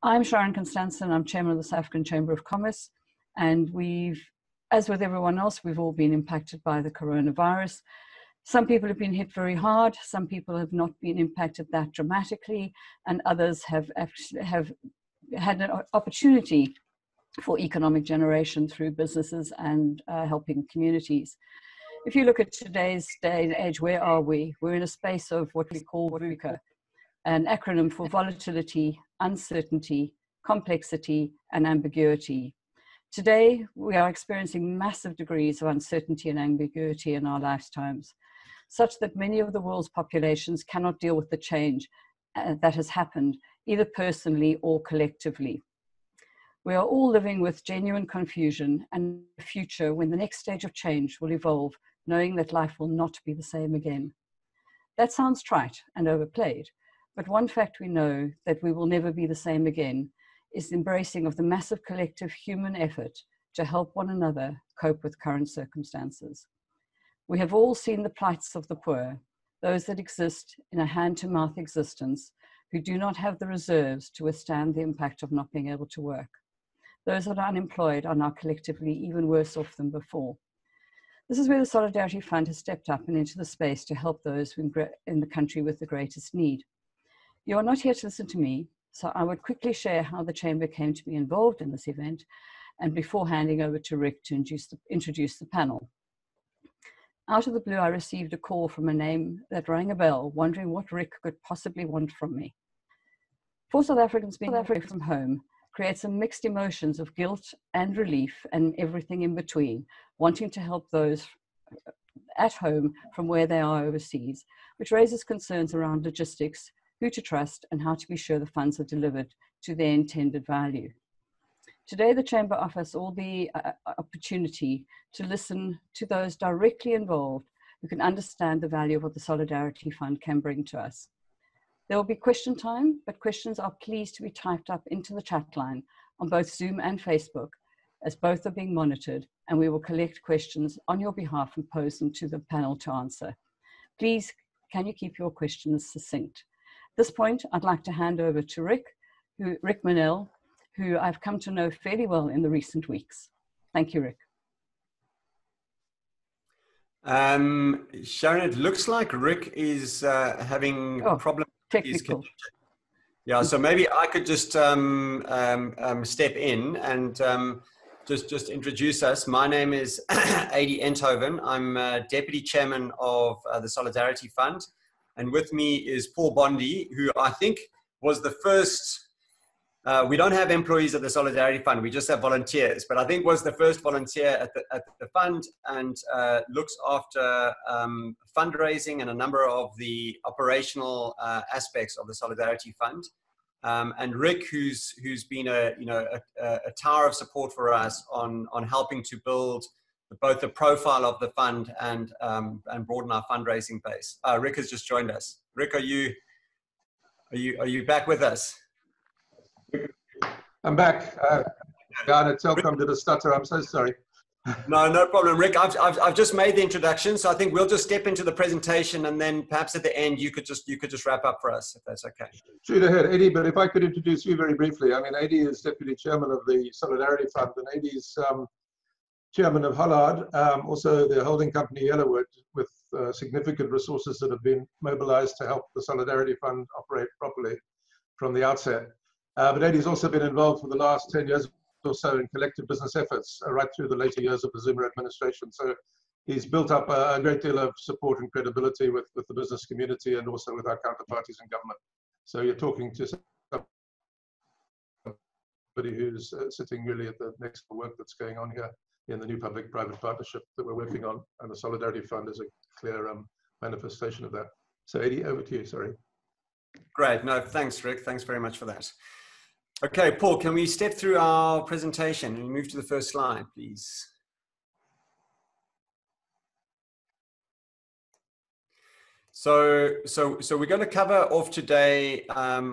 I'm Sharon Constanson. I'm chairman of the South African Chamber of Commerce, and as with everyone else, we've all been impacted by the coronavirus. Some people have been hit very hard, some people have not been impacted that dramatically, and others have had an opportunity for economic generation through businesses and helping communities. If you look at today's day and age, where are we? We're in a space of what we call VUCA, an acronym for volatility, uncertainty, complexity, and ambiguity. Today, we are experiencing massive degrees of uncertainty and ambiguity in our lifetimes, such that many of the world's populations cannot deal with the change that has happened, either personally or collectively. We are all living with genuine confusion and a future when the next stage of change will evolve, knowing that life will not be the same again. That sounds trite and overplayed, but one fact we know that we will never be the same again is the embracing of the massive collective human effort to help one another cope with current circumstances. We have all seen the plights of the poor, those that exist in a hand-to-mouth existence, who do not have the reserves to withstand the impact of not being able to work. Those that are unemployed are now collectively even worse off than before. This is where the Solidarity Fund has stepped up and into the space to help those in the country with the greatest need. You are not here to listen to me, so I would quickly share how the Chamber came to be involved in this event, and before handing over to Rick to introduce the panel. Out of the blue, I received a call from a name that rang a bell, wondering what Rick could possibly want from me. For South Africans, being away from home creates some mixed emotions of guilt and relief and everything in between, wanting to help those at home from where they are overseas, which raises concerns around logistics, who to trust, and how to be sure the funds are delivered to their intended value. Today, the Chamber offers all the opportunity to listen to those directly involved who can understand the value of what the Solidarity Fund can bring to us. There will be question time, but questions are pleased to be typed up into the chat line on both Zoom and Facebook, as both are being monitored, and we will collect questions on your behalf and pose them to the panel to answer. Please, can you keep your questions succinct? At this point, I'd like to hand over to Rick Menell, who I've come to know fairly well in the recent weeks. Thank you, Rick. Sharon, it looks like Rick is having problems. Technical. Yeah, so maybe I could just step in and just introduce us. My name is Adrian Enthoven. I'm Deputy Chairman of the Solidarity Fund. And with me is Paul Bondi, who I think was the first, we don't have employees at the Solidarity Fund, we just have volunteers, but I think was the first volunteer at the fund and looks after fundraising and a number of the operational aspects of the Solidarity Fund. And Rick, who's been a tower of support for us on helping to build both the profile of the fund and broaden our fundraising base. Rick has just joined us. Rick, are you back with us? I'm back. God, welcome to the stutter. I'm so sorry. No problem, Rick. I've just made the introduction, so I think we'll just step into the presentation, and then perhaps at the end you could just wrap up for us, if that's okay. Shoot ahead, Eddie. But if I could introduce you very briefly. I mean, Eddie is Deputy Chairman of the Solidarity Fund, and Eddie's Chairman of Hollard, also the holding company Yellowwoods, with significant resources that have been mobilized to help the Solidarity Fund operate properly from the outset. But Eddie's also been involved for the last 10 years or so in collective business efforts, right through the later years of the Zuma administration. So he's built up a great deal of support and credibility with the business community and also with our counterparties in government. So you're talking to somebody who's sitting really at the next work that's going on here in the new public-private partnership that we're working on, and the Solidarity Fund is a clear manifestation of that. So Eddie, over to you, sorry. Great, no, thanks Rick, thanks very much for that. Okay, Paul, can we step through our presentation and move to the first slide, please? So we're going to cover off today a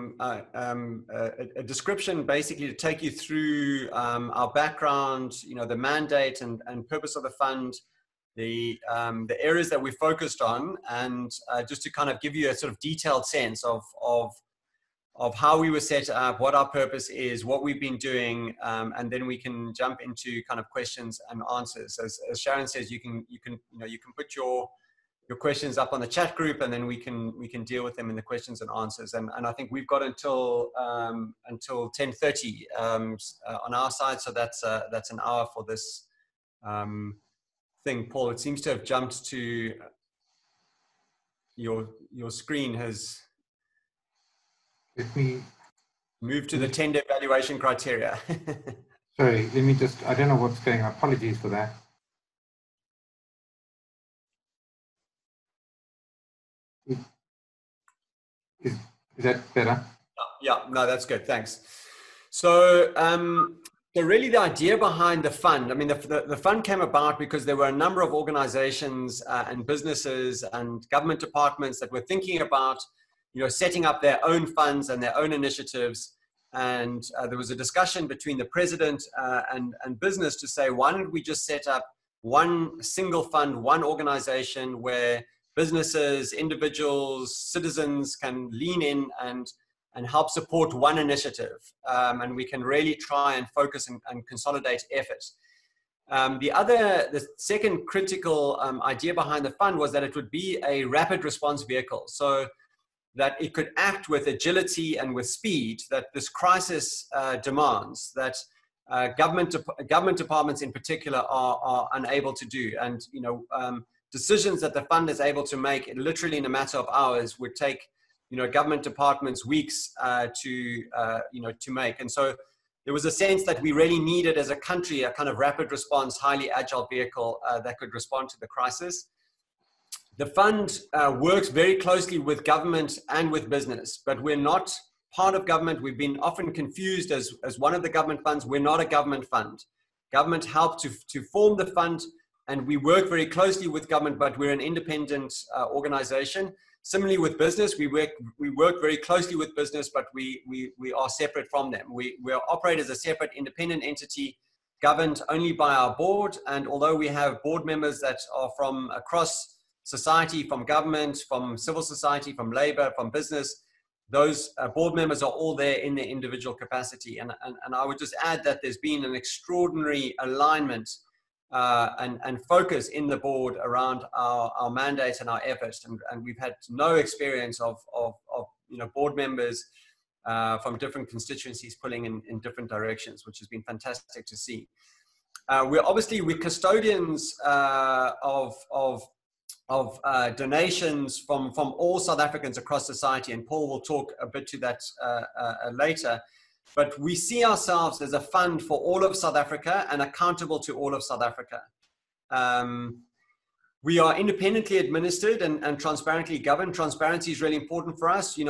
description basically to take you through our background, the mandate and purpose of the fund, the areas that we focused on, and just to kind of give you a sort of detailed sense of how we were set up, what our purpose is, what we've been doing, and then we can jump into kind of questions and answers. As Sharon says, you can put your questions up on the chat group, and then we can deal with them in the questions and answers. And I think we've got until 10:30 on our side, so that's an hour for this thing. Paul, it seems to have jumped to your screen has. Let me move to the tender evaluation criteria. Sorry, let me just, I don't know what's going on. Apologies for that. Is that better? Yeah, no, that's good. Thanks. So, so really the idea behind the fund, I mean, the fund came about because there were a number of organizations and businesses and government departments that were thinking about setting up their own funds and their own initiatives. And there was a discussion between the president and business to say, why don't we just set up one single fund, one organization where businesses, individuals, citizens can lean in and help support one initiative. And we can really try and focus and consolidate efforts. The second critical idea behind the fund was that it would be a rapid response vehicle. So that it could act with agility and with speed that this crisis demands, that government departments in particular are unable to do. And decisions that the fund is able to make literally in a matter of hours would take government departments weeks to make. And so there was a sense that we really needed as a country a kind of rapid response, highly agile vehicle that could respond to the crisis. The fund works very closely with government and with business, but we're not part of government. We've been often confused as one of the government funds. We're not a government fund. Government helped to form the fund, and we work very closely with government, but we're an independent organization. Similarly with business, we work very closely with business, but we are separate from them. We operate as a separate independent entity, governed only by our board. And although we have board members that are from across society, from government, from civil society, from labor, from business, those board members are all there in their individual capacity. And I would just add that there's been an extraordinary alignment and focus in the board around our mandate and our efforts. And we've had no experience of board members from different constituencies pulling in different directions, which has been fantastic to see. We're custodians of donations from all South Africans across society, and Paul will talk a bit to that later. But we see ourselves as a fund for all of South Africa and accountable to all of South Africa. We are independently administered and transparently governed. Transparency is really important for us. We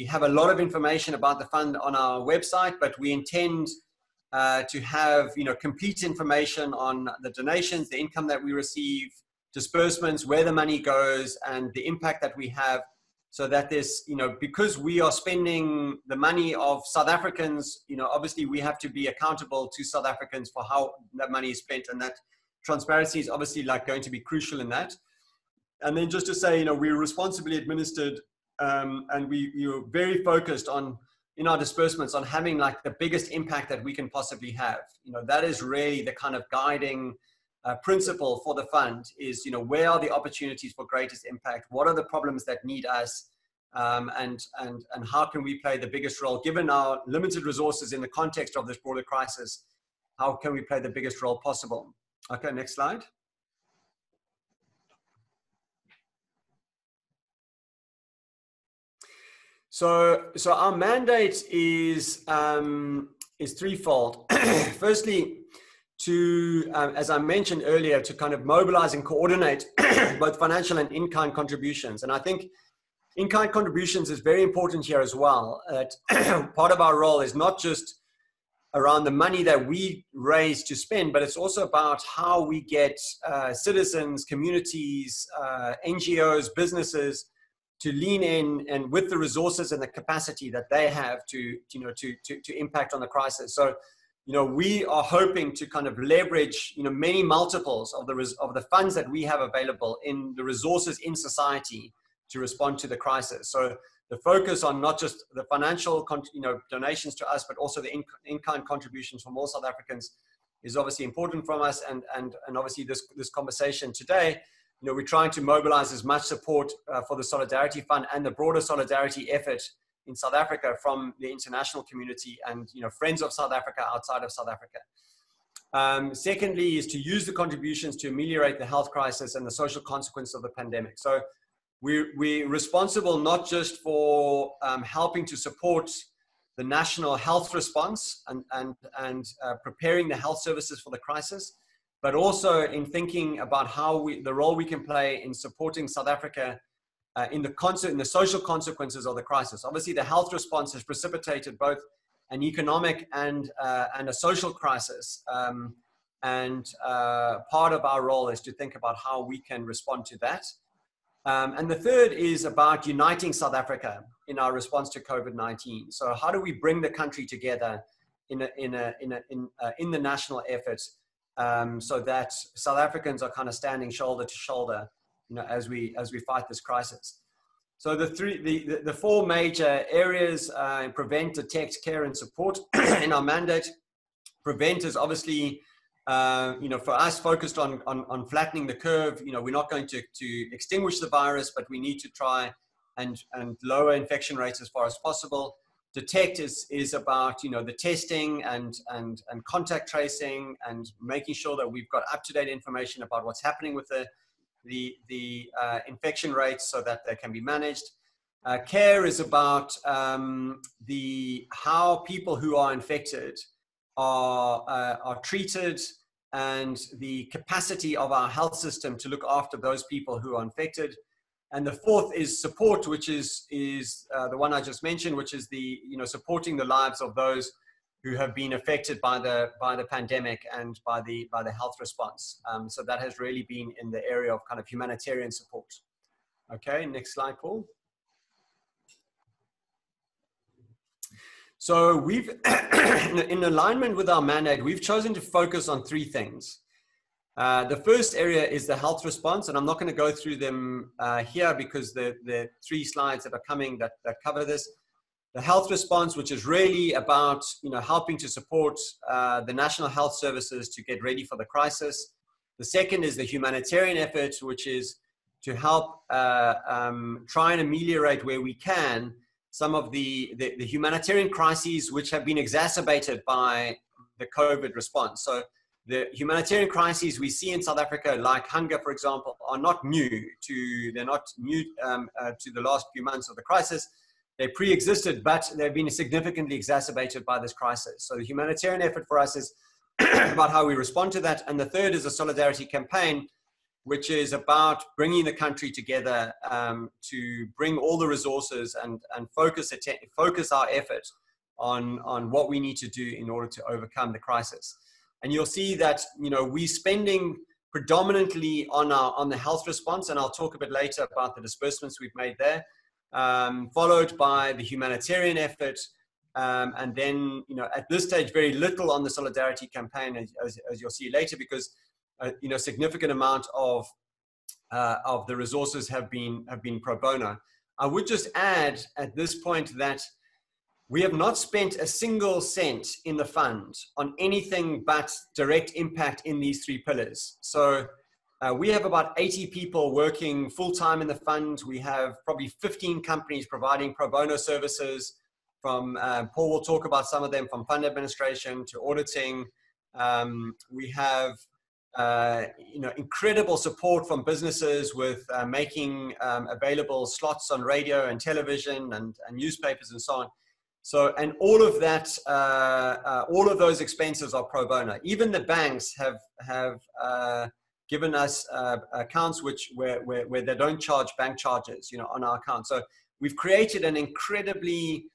have a lot of information about the fund on our website, but we intend to have complete information on the donations, the income that we receive, disbursements, where the money goes, and the impact that we have, so that there's, because we are spending the money of South Africans, obviously we have to be accountable to South Africans for how that money is spent, and that transparency is obviously going to be crucial in that. And then just to say, we're responsibly administered, and we're very focused on, in our disbursements, on having the biggest impact that we can possibly have. That is really the kind of guiding principle for the fund is, where are the opportunities for greatest impact? What are the problems that need us? And how can we play the biggest role? Given our limited resources in the context of this broader crisis, how can we play the biggest role possible? Okay, next slide. So our mandate is threefold. Firstly, to, as I mentioned earlier, to kind of mobilize and coordinate both financial and in-kind contributions. And I think in-kind contributions is very important here as well. Part of our role is not just around the money that we raise to spend, but it's also about how we get citizens, communities, NGOs, businesses to lean in and with the resources and the capacity that they have to impact on the crisis. So, we are hoping to kind of leverage, many multiples of the funds that we have available in the resources in society to respond to the crisis. So the focus on not just the financial donations to us, but also the in-kind contributions from all South Africans is obviously important from us. And obviously this conversation today, we're trying to mobilize as much support for the Solidarity Fund and the broader solidarity effort in South Africa from the international community and friends of South Africa outside of South Africa. Secondly is to use the contributions to ameliorate the health crisis and the social consequence of the pandemic. So we're responsible not just for helping to support the national health response and preparing the health services for the crisis, but also in thinking about how the role we can play in supporting South Africa in the social consequences of the crisis. Obviously, the health response has precipitated both an economic and a social crisis. Part of our role is to think about how we can respond to that. And the third is about uniting South Africa in our response to COVID-19. So how do we bring the country together in the national effort so that South Africans are kind of standing shoulder to shoulder, as we fight this crisis. So the four major areas: prevent, detect, care, and support in our mandate. Prevent is obviously, for us, focused on flattening the curve. We're not going to extinguish the virus, but we need to try and lower infection rates as far as possible. Detect is about the testing and contact tracing and making sure that we've got up-to-date information about what's happening with the infection rates so that they can be managed. Care is about how people who are infected are treated and the capacity of our health system to look after those people who are infected. And the fourth is support, which is the one I just mentioned, which is supporting the lives of those who have been affected by the pandemic and by the health response. So that has really been in the area of kind of humanitarian support. Okay, next slide, Paul. So we've, in alignment with our mandate, we've chosen to focus on three things. The first area is the health response, and I'm not going to go through them here because the three slides that are coming that cover this. The health response, which is really about helping to support the national health services to get ready for the crisis. The second is the humanitarian effort, which is to help try and ameliorate where we can some of the humanitarian crises which have been exacerbated by the COVID response. So the humanitarian crises we see in South Africa, like hunger, for example, are not new to the last few months of the crisis. They pre-existed, but they've been significantly exacerbated by this crisis. So the humanitarian effort for us is about how we respond to that. And the third is a solidarity campaign, which is about bringing the country together to bring all the resources and focus our effort on what we need to do in order to overcome the crisis. And you'll see that we're spending predominantly on the health response, and I'll talk a bit later about the disbursements we've made there, followed by the humanitarian effort, and then at this stage very little on the solidarity campaign, as you'll see later, because significant amount of the resources have been pro bono. I would just add at this point that we have not spent a single cent in the fund on anything but direct impact in these three pillars. So we have about 80 people working full-time in the fund. We have probably 15 companies providing pro bono services from, Paul will talk about some of them, from fund administration to auditing. We have incredible support from businesses with making available slots on radio and television and newspapers and so on. So, and all of that, all of those expenses are pro bono. Even the banks have given us accounts where they don't charge bank charges, on our account. So we've created an incredibly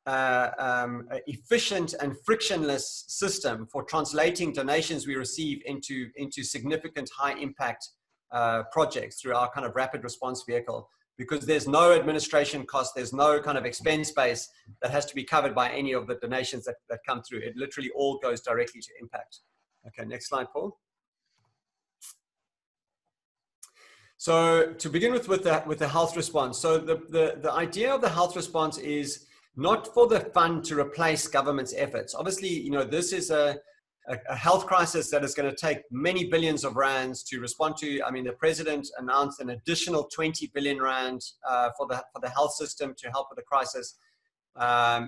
efficient and frictionless system for translating donations we receive into significant high impact projects through our kind of rapid response vehicle, because there's no administration cost, there's no kind of expense base that has to be covered by any of the donations that come through. It literally all goes directly to impact. Okay, next slide, Paul. So to begin with the health response. So the idea of the health response is not for the fund to replace government's efforts. Obviously, you know, this is a health crisis that is going to take many billions of rands to respond to. I mean, the president announced an additional 20 billion rand for the health system to help with the crisis.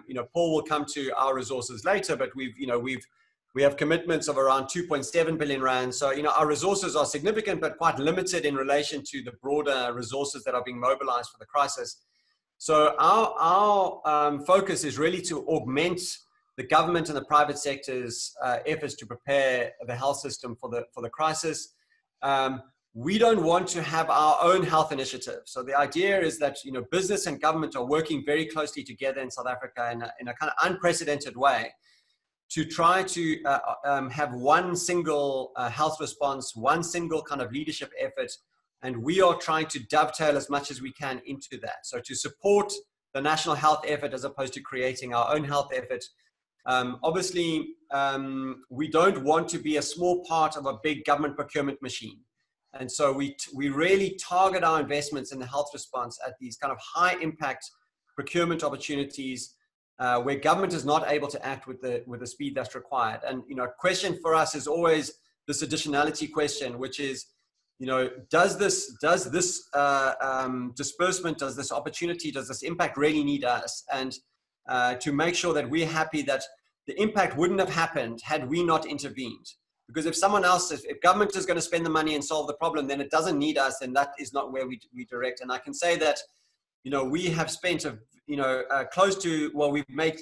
You know, Paul will come to our resources later, but we have commitments of around 2.7 billion rand. So, you know, our resources are significant, but quite limited in relation to the broader resources that are being mobilized for the crisis. So our focus is really to augment the government and the private sector's efforts to prepare the health system for the crisis. We don't want to have our own health initiative. So the idea is that, you know, business and government are working very closely together in South Africa in a kind of unprecedented way to try to have one single health response, one single kind of leadership effort. And we are trying to dovetail as much as we can into that. So to support the national health effort as opposed to creating our own health effort. Obviously, we don't want to be a small part of a big government procurement machine. And so we really target our investments in the health response at these kind of high impact procurement opportunities where government is not able to act with the speed that's required. And, you know, a question for us is always this additionality question, which is, you know, does this disbursement, does this opportunity, does this impact really need us? And to make sure that we're happy that the impact wouldn't have happened had we not intervened. Because if someone else, if government is going to spend the money and solve the problem, then it doesn't need us, and that is not where we direct. And I can say that, you know, we have spent, close to, well, we've made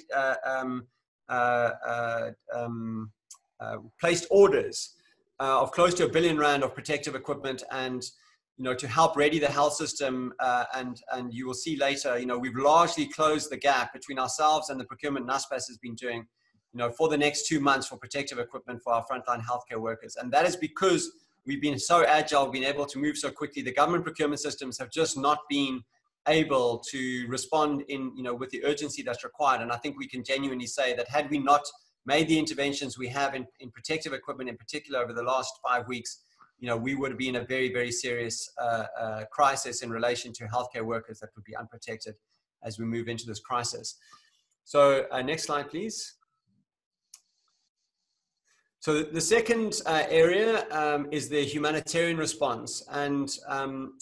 placed orders of close to R1 billion of protective equipment, and, you know, to help ready the health system. And you will see later, you know, we've largely closed the gap between ourselves and the procurement NASPAS has been doing, you know, for the next 2 months for protective equipment for our frontline healthcare workers. And that is because we've been so agile, been able to move so quickly. The government procurement systems have just not been able to respond in, you know, with the urgency that's required. And I think we can genuinely say that had we not made the interventions we have in protective equipment in particular over the last 5 weeks, you know, we would be in a very, very serious crisis in relation to healthcare workers that would be unprotected as we move into this crisis. So next slide, please. So the second area is the humanitarian response. And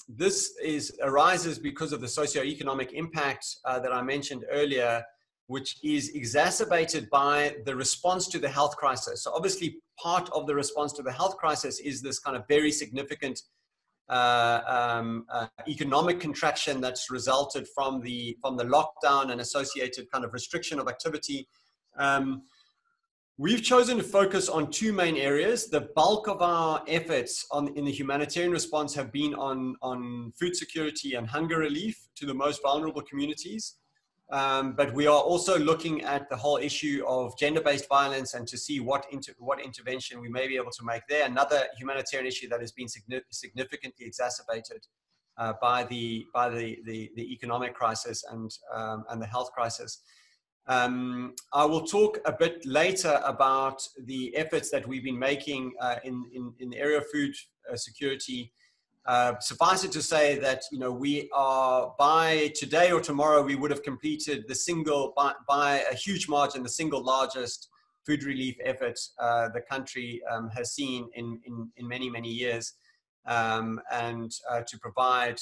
this arises because of the socioeconomic impact that I mentioned earlier, which is exacerbated by the response to the health crisis. So obviously part of the response to the health crisis is this kind of very significant economic contraction that's resulted from the lockdown and associated kind of restriction of activity. We've chosen to focus on two main areas. The bulk of our efforts in the humanitarian response have been on food security and hunger relief to the most vulnerable communities. But we are also looking at the whole issue of gender-based violence and to see what intervention we may be able to make there. Another humanitarian issue that has been significantly exacerbated by the economic crisis and the health crisis. I will talk a bit later about the efforts that we've been making in the area of food security. Suffice it to say that, you know, we are, by today or tomorrow, we would have completed by a huge margin, the single largest food relief effort the country has seen in many, many years, and to provide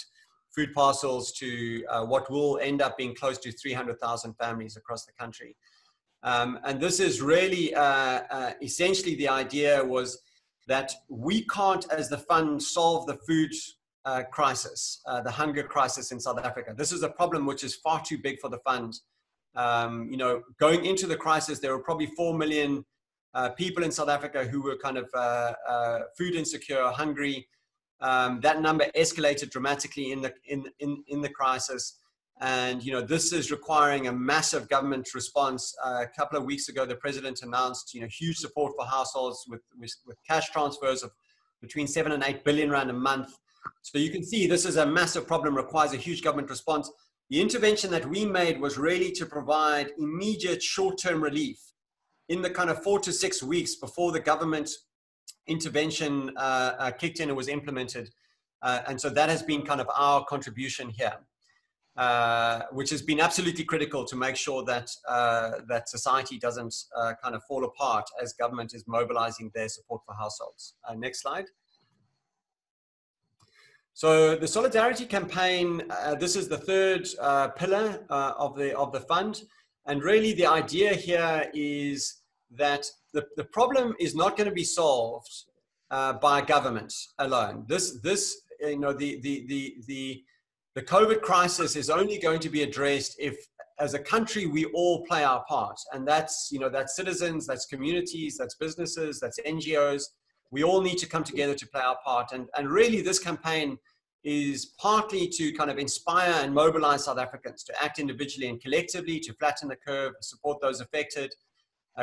food parcels to what will end up being close to 300,000 families across the country. And this is really, essentially the idea was that we can't, as the fund, solve the food crisis, the hunger crisis in South Africa. This is a problem which is far too big for the fund. You know, going into the crisis, there were probably 4 million people in South Africa who were kind of food insecure, hungry. That number escalated dramatically in the crisis. And, you know, this is requiring a massive government response. A couple of weeks ago, the president announced, you know, huge support for households with cash transfers of between 7 and 8 billion rand a month. So you can see this is a massive problem, requires a huge government response. The intervention that we made was really to provide immediate short-term relief in the kind of 4 to 6 weeks before the government intervention kicked in and was implemented. And so that has been kind of our contribution here, which has been absolutely critical to make sure that, that society doesn't kind of fall apart as government is mobilizing their support for households. Next slide. So the Solidarity Campaign, this is the third pillar of the fund. And really the idea here is that the problem is not going to be solved by government alone. You know, the COVID crisis is only going to be addressed if, as a country, we all play our part. And that's, you know, that's citizens, that's communities, that's businesses, that's NGOs. We all need to come together to play our part. And really this campaign is partly to kind of inspire and mobilize South Africans to act individually and collectively, to flatten the curve, support those affected,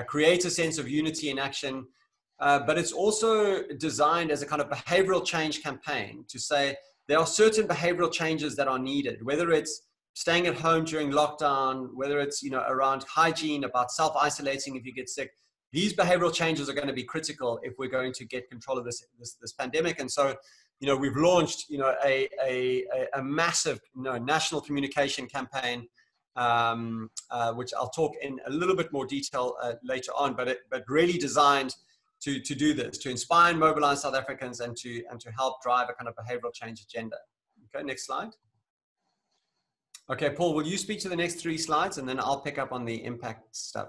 create a sense of unity in action. But it's also designed as a kind of behavioral change campaign to say there are certain behavioral changes that are needed, whether it's staying at home during lockdown, whether it's, you know, around hygiene, about self-isolating if you get sick. These behavioral changes are going to be critical if we're going to get control of this pandemic. And so, you know, we've launched, you know, a massive, you know, national communication campaign, which I'll talk in a little bit more detail later on, but really designed to do this, to inspire and mobilize South Africans and to help drive a kind of behavioral change agenda. Okay, next slide. Okay, Paul, will you speak to the next 3 slides and then I'll pick up on the impact stuff.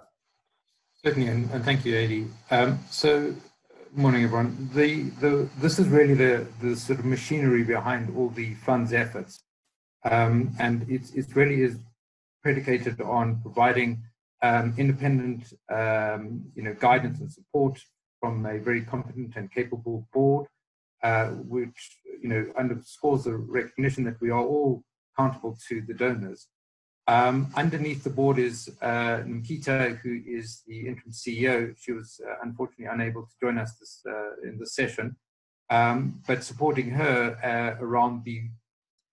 Certainly, and thank you, Adi. So, morning, everyone. This is really the sort of machinery behind all the fund's efforts, and it really is predicated on providing independent, you know, guidance and support from a very competent and capable board, which, you know, underscores the recognition that we are all accountable to the donors. Underneath the board is Nkita, who is the interim CEO. She was unfortunately unable to join us in this session, but supporting her around the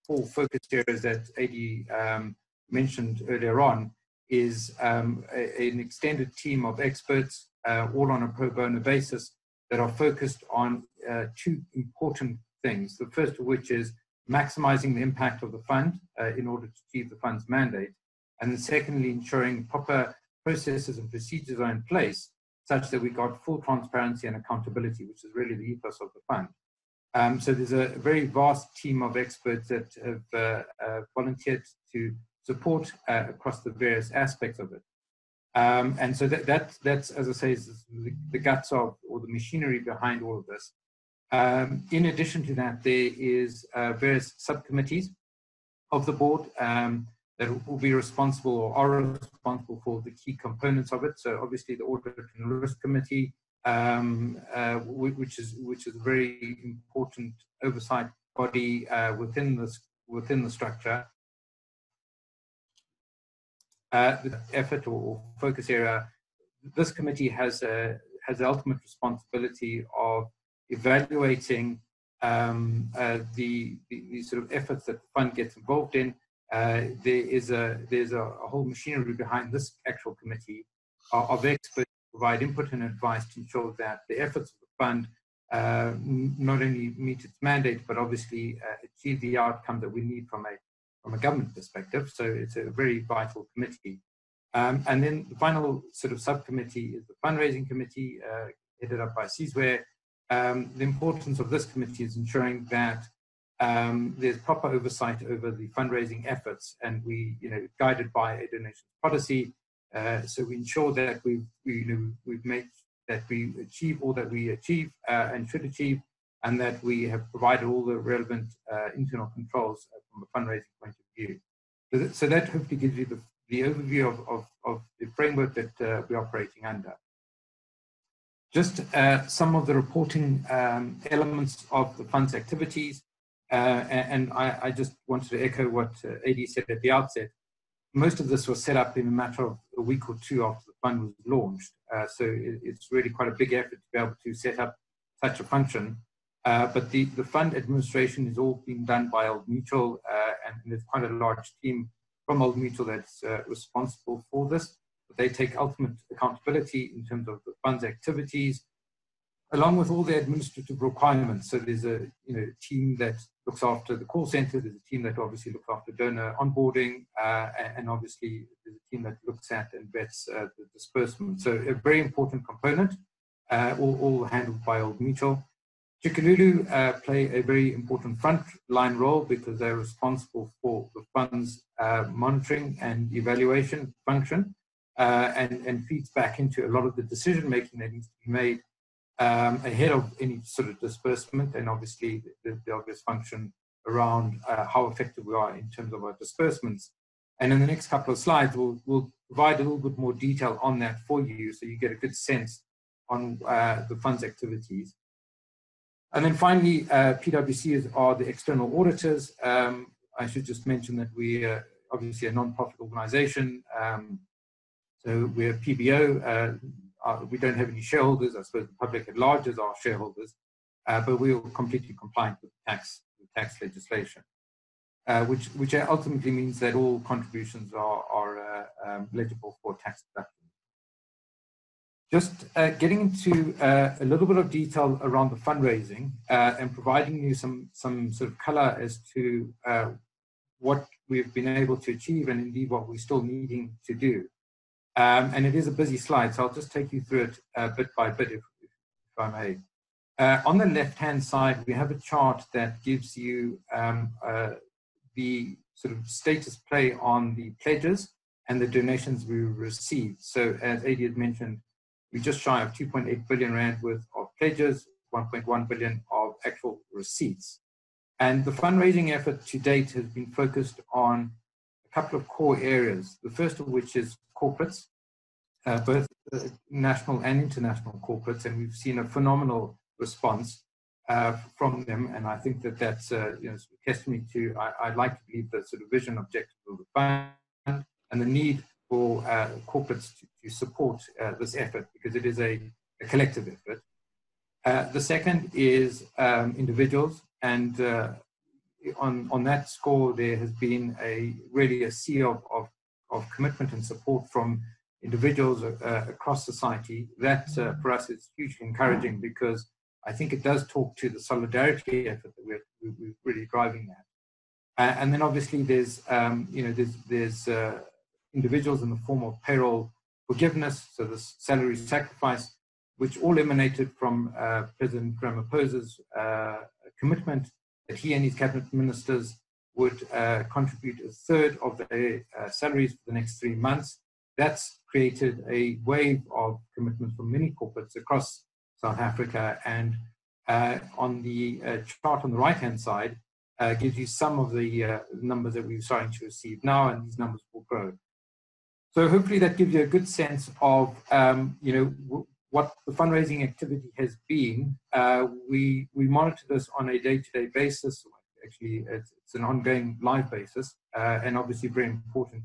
4 focus areas that Adi mentioned earlier on is an extended team of experts, all on a pro bono basis, that are focused on 2 important things. The first of which is maximizing the impact of the fund in order to achieve the fund's mandate. And then secondly, ensuring proper processes and procedures are in place such that we got full transparency and accountability, which is really the ethos of the fund. So there's a very vast team of experts that have volunteered to support across the various aspects of it. And so that's, as I say, is the guts of, or the machinery behind all of this. In addition to that, there is various subcommittees of the board that will be responsible or are responsible for the key components of it. So obviously the Audit and Risk Committee, which is a very important oversight body within the structure. The effort or focus area, this committee has the ultimate responsibility of evaluating the sort of efforts that the fund gets involved in. There's a whole machinery behind this actual committee of experts who provide input and advice to ensure that the efforts of the fund not only meet its mandate, but obviously achieve the outcome that we need from a government perspective. So it's a very vital committee. And then the final sort of subcommittee is the fundraising committee, headed up by Suisse. The importance of this committee is ensuring that there's proper oversight over the fundraising efforts, and we, you know, guided by a donations policy. So we ensure that we've made that we achieve all that we achieve and should achieve, and that we have provided all the relevant internal controls from a fundraising point of view. So that hopefully gives you the overview of the framework that we're operating under. Just some of the reporting elements of the fund's activities, and I just wanted to echo what Adi said at the outset. Most of this was set up in a matter of a week or 2 after the fund was launched. So it's really quite a big effort to be able to set up such a function. But the fund administration is all being done by Old Mutual, and there's quite a large team from Old Mutual that's responsible for this. But they take ultimate accountability in terms of the fund's activities, along with all the administrative requirements. So there's a team that looks after the call center. There's a team that obviously looks after donor onboarding, and obviously there's a team that looks at and vets the disbursement. So a very important component, all handled by Old Mutual. Chikalulu play a very important frontline role because they're responsible for the fund's monitoring and evaluation function, and feeds back into a lot of the decision making that needs to be made ahead of any sort of disbursement, and obviously the obvious function around how effective we are in terms of our disbursements. And in the next couple of slides, we'll provide a little bit more detail on that for you, so you get a good sense on the fund's activities. And then finally, PwC are the external auditors. I should just mention that we are obviously a non-profit organization. So we're PBO. We don't have any shareholders. I suppose the public at large is our shareholders, but we are completely compliant with tax legislation, which ultimately means that all contributions are eligible for tax deduction. Just getting into a little bit of detail around the fundraising and providing you some sort of color as to what we've been able to achieve and indeed what we're still needing to do. And it is a busy slide, so I'll just take you through it bit by bit, if I may. On the left-hand side, we have a chart that gives you the sort of status play on the pledges and the donations we received. So as Adi had mentioned, we're just shy of 2.8 billion Rand worth of pledges, 1.1 billion of actual receipts. And the fundraising effort to date has been focused on a couple of core areas, the first of which is corporates, both national and international corporates, and we've seen a phenomenal response from them, and I think that that's testimony to, I'd like to believe, the sort of vision, objective of the fund and the need for corporates to support this effort, because it is a collective effort. The second is individuals, and on that score, there has been really a sea of commitment and support from individuals across society. That for us is hugely encouraging, because I think it does talk to the solidarity effort that we're really driving at. And then obviously there's individuals in the form of payroll forgiveness, so the salary sacrifice, which all emanated from President Ramaphosa's commitment that he and his cabinet ministers would contribute a third of their salaries for the next 3 months. That's created a wave of commitment from many corporates across South Africa, and on the chart on the right-hand side gives you some of the numbers that we're starting to receive now, and these numbers will grow. So hopefully that gives you a good sense of what the fundraising activity has been. We monitor this on a day-to-day basis. Actually, it's an ongoing live basis, and obviously very important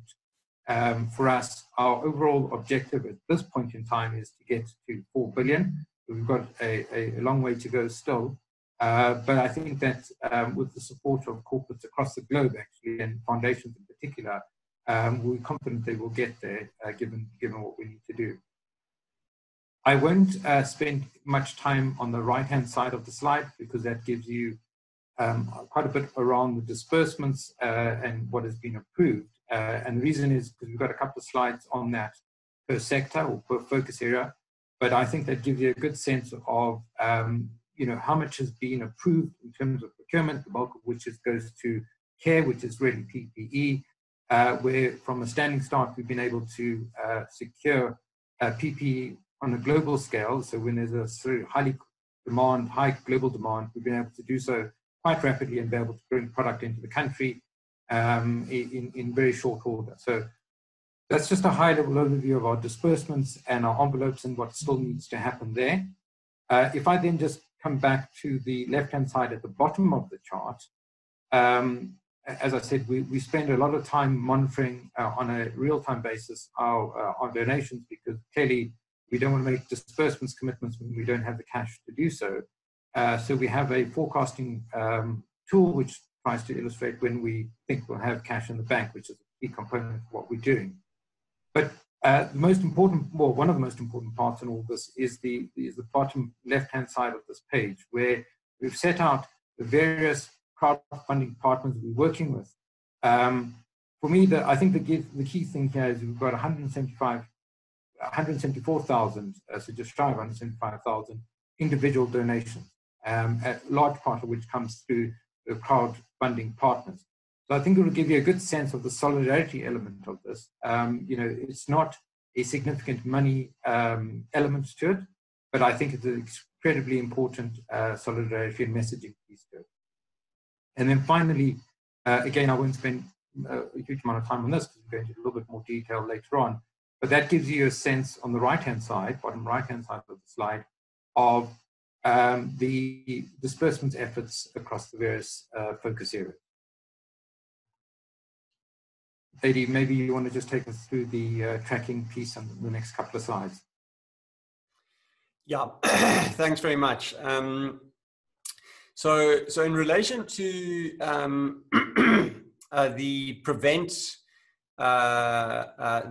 for us. Our overall objective at this point in time is to get to 4 billion. We've got a long way to go still, but I think that with the support of corporates across the globe, actually, and foundations in particular, we're confident they will get there, given what we need to do. I won't spend much time on the right-hand side of the slide, because that gives you quite a bit around the disbursements and what has been approved. And the reason is because we've got a couple of slides on that per sector or per focus area, but I think that gives you a good sense of how much has been approved in terms of procurement, the bulk of which goes to care, which is really PPE, where from a standing start we've been able to secure PPE on a global scale. So when there's a sort of high global demand, we've been able to do so quite rapidly and be able to bring product into the country in very short order. So that's just a high-level overview of our disbursements and our envelopes and what still needs to happen there. If I then just come back to the left-hand side at the bottom of the chart, as I said, we spend a lot of time monitoring on a real-time basis our donations, because clearly we don't want to make disbursements commitments when we don't have the cash to do so. So we have a forecasting tool which tries to illustrate when we think we'll have cash in the bank, which is a key component of what we're doing. But the most important, well, one of the most important parts in all this is the bottom left-hand side of this page, where we've set out the various crowdfunding partners we're working with. For me, I think the key thing here is we've got 174,000, so just shy of 175,000 individual donations, a large part of which comes through the crowdfunding partners. So I think it will give you a good sense of the solidarity element of this. You know, it's not a significant money element to it, but I think it's an incredibly important solidarity and messaging piece to it. And then finally, again, I won't spend a huge amount of time on this because we're going into a little bit more detail later on, but that gives you a sense on the right-hand side, bottom right-hand side of the slide, of the disbursements efforts across the various focus areas. Adi, maybe you want to just take us through the tracking piece on the next couple of slides. Yeah, thanks very much. So in relation to the prevent,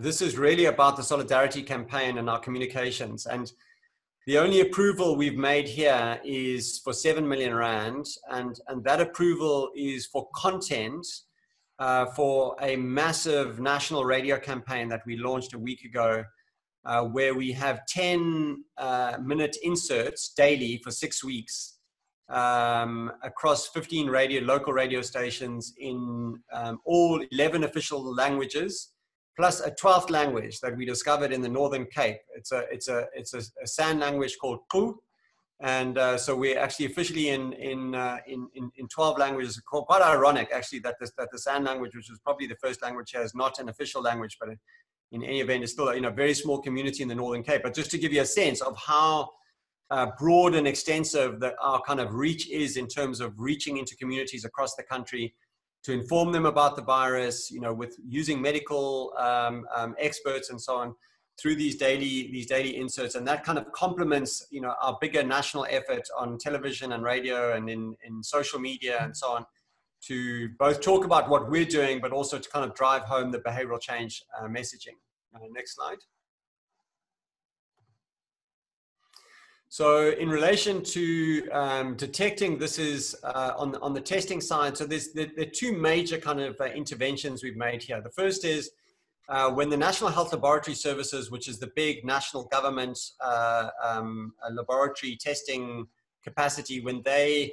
this is really about the solidarity campaign and our communications. And the only approval we've made here is for 7 million rand, and that approval is for content for a massive national radio campaign that we launched a week ago, where we have 10-minute inserts daily for 6 weeks across 15 local radio stations in all 11 official languages, plus a 12th language that we discovered in the Northern Cape. It's a San language called Ku. And so we're actually officially in 12 languages. Quite ironic, actually, that the San language, which was probably the first language here, is not an official language, but in any event, it's still a very small community in the Northern Cape. But just to give you a sense of how broad and extensive that our kind of reach is in terms of reaching into communities across the country to inform them about the virus, with using medical experts and so on, through these daily inserts. And that kind of complements, our bigger national effort on television and radio and in social media and so on, to both talk about what we're doing, but also to kind of drive home the behavioral change messaging. Next slide. So in relation to detecting, this is on the testing side. So there are two major kind of interventions we've made here. The first is when the National Health Laboratory Services, which is the big national government laboratory testing capacity, when they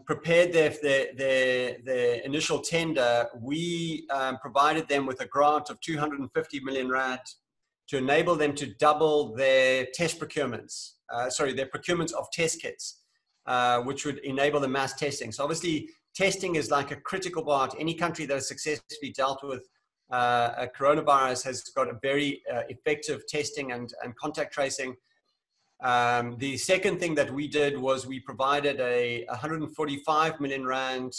prepared their initial tender, we provided them with a grant of 250 million rand to enable them to double their test procurements, their procurements of test kits, which would enable the mass testing. So obviously, testing is like a critical part. Any country that has successfully dealt with a coronavirus has got a very effective testing and contact tracing. The second thing that we did was we provided a 145 million rand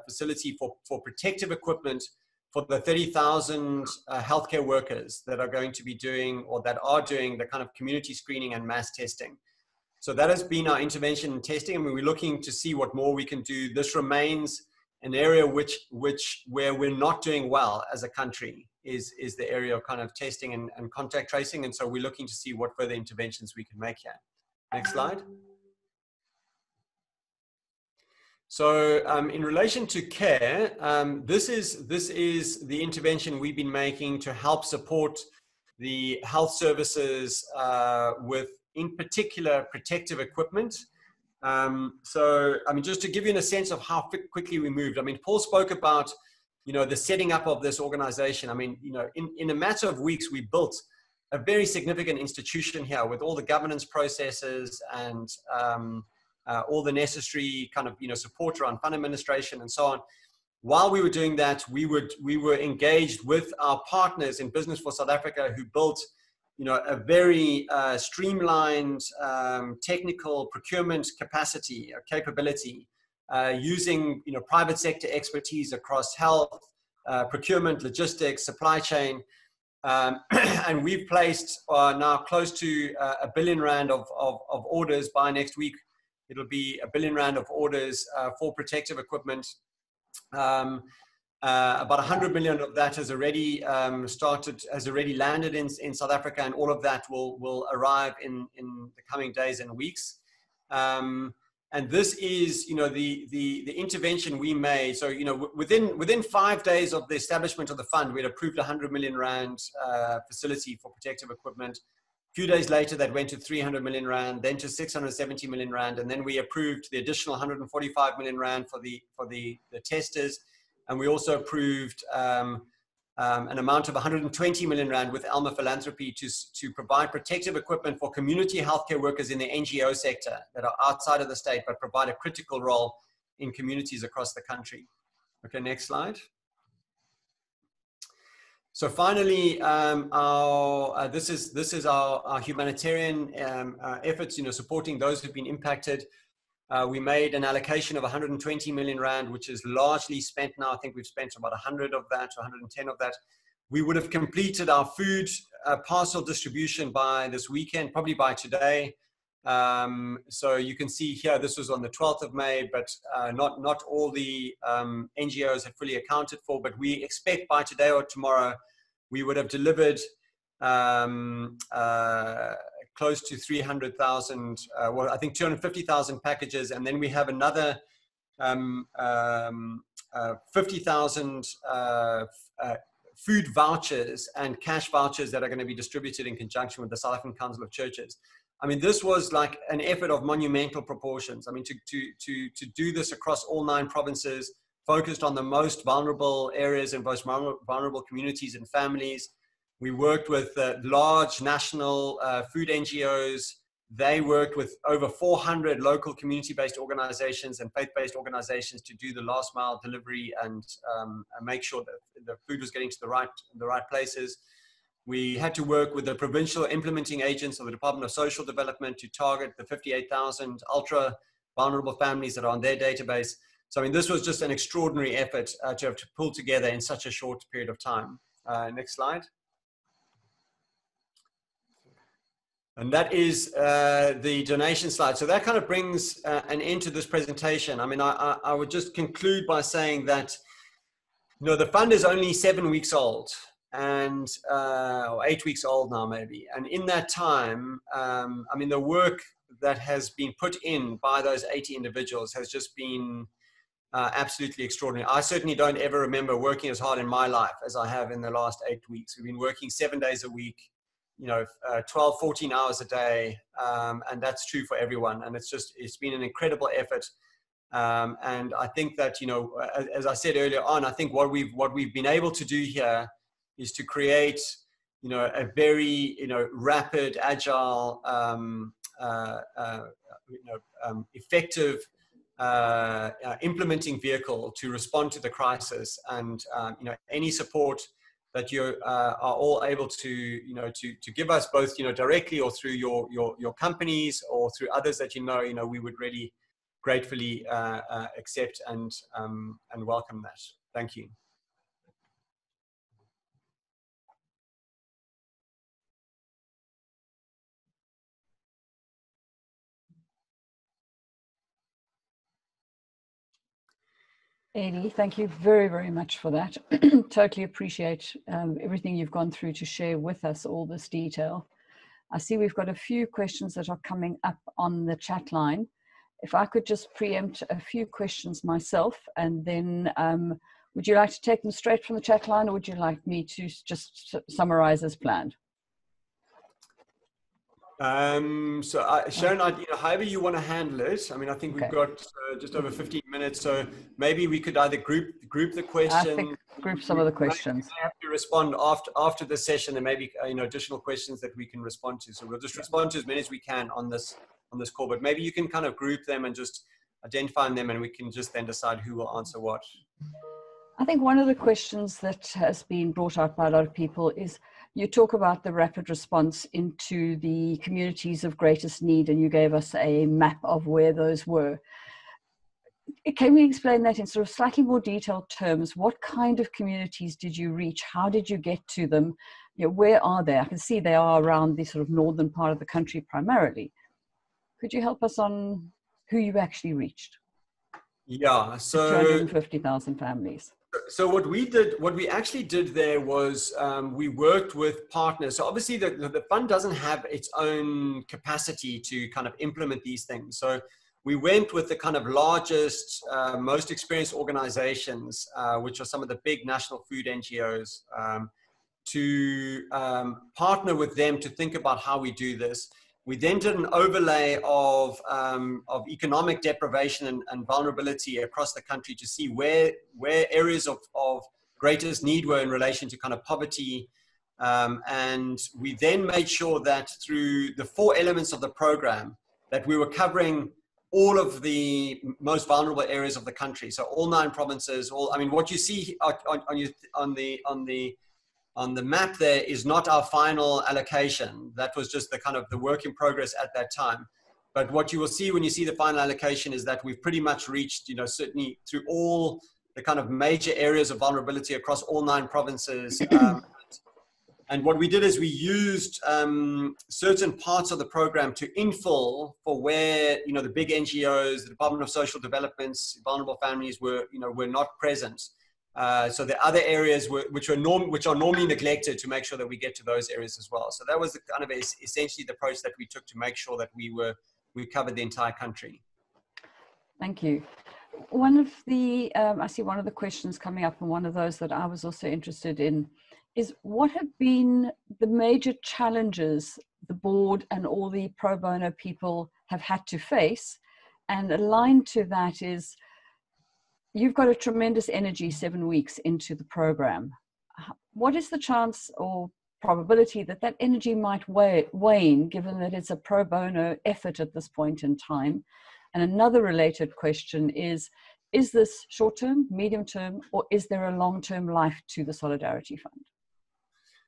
facility for protective equipment for the 30,000 healthcare workers that are going to be doing, or that are doing, the kind of community screening and mass testing. So that has been our intervention in testing, and we're looking to see what more we can do. This remains an area where we're not doing well as a country, is the area of kind of testing and contact tracing. And so we're looking to see what further interventions we can make here. Next slide. So in relation to care, this is the intervention we've been making to help support the health services with, in particular, protective equipment. So, I mean, just to give you a sense of how quickly we moved. I mean, Paul spoke about, the setting up of this organization. I mean, in a matter of weeks, we built a very significant institution here with all the governance processes and all the necessary kind of, support around fund administration and so on. While we were doing that, we were engaged with our partners in Business for South Africa, who built, a very streamlined technical procurement capacity or capability, using, private sector expertise across health, procurement, logistics, supply chain. And we've placed now close to 1 billion rand of orders. By next week, it'll be 1 billion rand of orders for protective equipment. About 100 million of that has already landed in South Africa, and all of that will arrive in the coming days and weeks. And this is, you know, the intervention we made. So, you know, within 5 days of the establishment of the fund, we had approved 100 million rand facility for protective equipment. A few days later, that went to 300 million rand, then to 670 million rand, and then we approved the additional 145 million rand for the testers, and we also approved an amount of 120 million rand with Alma Philanthropy to provide protective equipment for community healthcare workers in the NGO sector that are outside of the state but provide a critical role in communities across the country. Okay, next slide. So finally, this is our humanitarian efforts, you know, supporting those who've been impacted. We made an allocation of 120 million rand, which is largely spent now. I think we've spent about 100 of that, 110 of that. We would have completed our food parcel distribution by this weekend, probably by today. So you can see here, this was on the 12th of May, but not all the NGOs have fully accounted for, but we expect by today or tomorrow, we would have delivered close to 300,000, well, I think 250,000 packages. And then we have another 50,000 food vouchers and cash vouchers that are going to be distributed in conjunction with the South African Council of Churches. I mean, this was like an effort of monumental proportions. I mean, to do this across all 9 provinces, focused on the most vulnerable areas and most vulnerable communities and families. We worked with large national food NGOs. They worked with over 400 local community-based organizations and faith-based organizations to do the last mile delivery and make sure that the food was getting to the right places. We had to work with the provincial implementing agents of the Department of Social Development to target the 58,000 ultra vulnerable families that are on their database. So, I mean, this was just an extraordinary effort to have to pull together in such a short period of time. Next slide. And that is the donation slide. So that kind of brings an end to this presentation. I mean, I would just conclude by saying that, you know, the fund is only 7 weeks old and or 8 weeks old now maybe. And in that time, I mean, the work that has been put in by those 80 individuals has just been absolutely extraordinary. I certainly don't ever remember working as hard in my life as I have in the last 8 weeks. We've been working 7 days a week, you know, 12, 14 hours a day. And that's true for everyone. And it's been an incredible effort. And I think that, you know, as I said earlier on, I think what we've been able to do here is to create, you know, a very, you know, rapid, agile, effective implementing vehicle to respond to the crisis. And, you know, any support that you are all able to, you know, to give us both, you know, directly or through your companies or through others that, you know, we would really gratefully accept and welcome that. Thank you. Adi, thank you very, very much for that. Totally appreciate everything you've gone through to share with us all this detail. I see we've got a few questions that are coming up on the chat line. If I could just preempt a few questions myself, and then would you like to take them straight from the chat line, or would you like me to just summarize as planned? Sharon, you know, however you want to handle it. I mean, I think we've got just over 15 minutes, so maybe we could either group the question. I think group some of the questions. We have to respond after the session. There may be, you know, additional questions that we can respond to. So we'll just respond to as many as we can on this call. But maybe you can kind of group them and just identify them, and we can just then decide who will answer what. I think one of the questions that has been brought up by a lot of people is, you talk about the rapid response into the communities of greatest need, and you gave us a map of where those were. Can we explain that in sort of slightly more detailed terms? What kind of communities did you reach? How did you get to them? You know, where are they? I can see they are around the sort of northern part of the country primarily. Could you help us on who you actually reached? Yeah, so 250,000 families. So what we actually did there was we worked with partners. So obviously the fund doesn't have its own capacity to kind of implement these things. So we went with the kind of largest, most experienced organizations, which are some of the big national food NGOs, to partner with them to think about how we do this. We then did an overlay of economic deprivation and vulnerability across the country to see where areas of greatest need were in relation to kind of poverty. And we then made sure that through the 4 elements of the program, that we were covering all of the most vulnerable areas of the country. So all 9 provinces, I mean, what you see on the map there is not our final allocation. That was just the kind of the work in progress at that time. But what you will see when you see the final allocation is that we've pretty much reached, you know, certainly through all the kind of major areas of vulnerability across all 9 provinces. And what we did is we used certain parts of the program to infill for where, you know, the big NGOs, the Department of Social Developments, vulnerable families were not present. So the other areas which are normally neglected, to make sure that we get to those areas as well. So that was the kind of essentially the approach that we took to make sure that we covered the entire country. Thank you. One of the, I see one of the questions coming up, and one of those that I was also interested in is, what have been the major challenges the board and all the pro bono people have had to face? And aligned to that is, you've got a tremendous energy 7 weeks into the program. What is the chance or probability that that energy might wane, given that it's a pro bono effort at this point in time? And another related question is this short-term, medium-term, or is there a long-term life to the Solidarity Fund?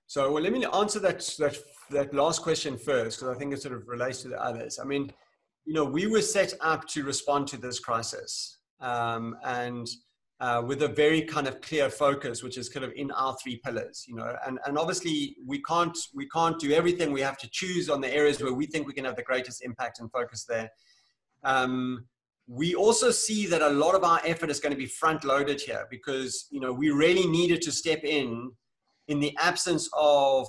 So, well, let me answer that last question first, because I think it sort of relates to the others. I mean, you know, we were set up to respond to this crisis, and with a very kind of clear focus, which is kind of in our 3 pillars, you know, and obviously we can't do everything. We have to choose on the areas where we think we can have the greatest impact and focus there. We also see that a lot of our effort is going to be front loaded here, because, you know, we really needed to step in the absence of,